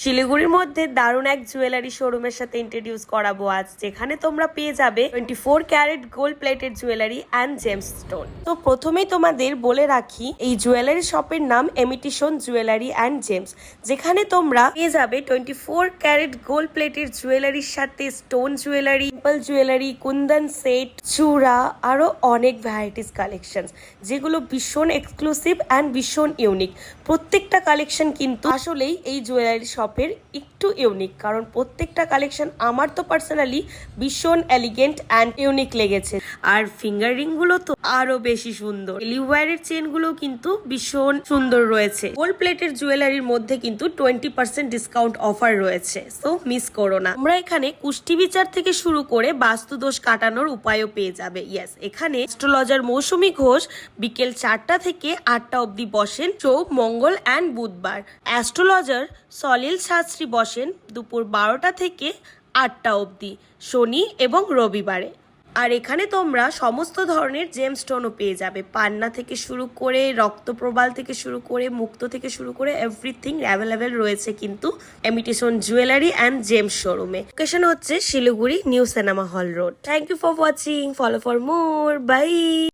শিলিগুড়ির মধ্যে দারুণ এক জুয়েলারি শোরুমের সাথে ইন্ট্রোডিউস করাবো আজ, যেখানে তোমরা পেয়ে যাবে 24 carat gold plated jewellery and gems stone. তো প্রথমেই তোমাদের বলে রাখি, এই জুয়েলারি শপের নাম এমিটেশন জুয়েলারি অ্যান্ড জেমস, যেখানে তোমরা পেয়ে যাবে 24 ক্যারেট গোল্ড প্লেটেড জুয়েলারির সাথে stone jewellery, simple jewellery, Kundan set, চূড়া, আরো অনেক ভ্যারাইটিস কালেকশনস, যেগুলো ভীষণ এক্সক্লুসিভ অ্যান্ড ভীষণ ইউনিক। প্রত্যেকটা কালেকশন কিন্তু আসলেই এই জুয়েলারি শপের একটু ইউনিক, কারণ প্রত্যেকটা কালেকশন আমার তো পার্সোনালি ভীষণ এলিগেন্ট অ্যান্ড ইউনিক লেগেছে। আর ফিঙ্গার রিং গুলো তো আরো বেশি সুন্দর। লিওয়ারের চেন গুলো কিন্তু ভীষণ সুন্দর রয়েছে। গোল্ড প্লেটের জুয়েলারির মধ্যে কিন্তু 20% ডিসকাউন্ট অফার রয়েছে, সো মিস করো না। আমরা এখানে কুষ্টি বিচার থেকে শুরু করে বাস্তুদোষ কাটানোর উপায়ও পেয়ে যাবে। ইয়েস, এখানে অ্যাস্ট্রোলজার মৌসুমী ঘোষ বিকেল 4টা থেকে 8টা অবধি বসেন, চোখ মঙ্গল অ্যান্ড বুধবার। অ্যাস্ট্রোলজার সলিল শাস্ত্রী বসেন দুপুর 12টা থেকে 8টা অবধি শনি এবং রবিবারে। আর এখানে তোমরা সমস্ত ধরনের জেম স্টোনও পেয়ে যাবে, পান্না থেকে শুরু করে রক্তপ্রবাল থেকে শুরু করে মুক্ত থেকে শুরু করে এভরিথিং অ্যাভেলেবেল রয়েছে কিন্তু এমিটেশন জুয়েলারি অ্যান্ড জেমস শোরুমে। লোকেশন হচ্ছে Siliguri new cinema hall road. Thank you for watching, follow for more, by.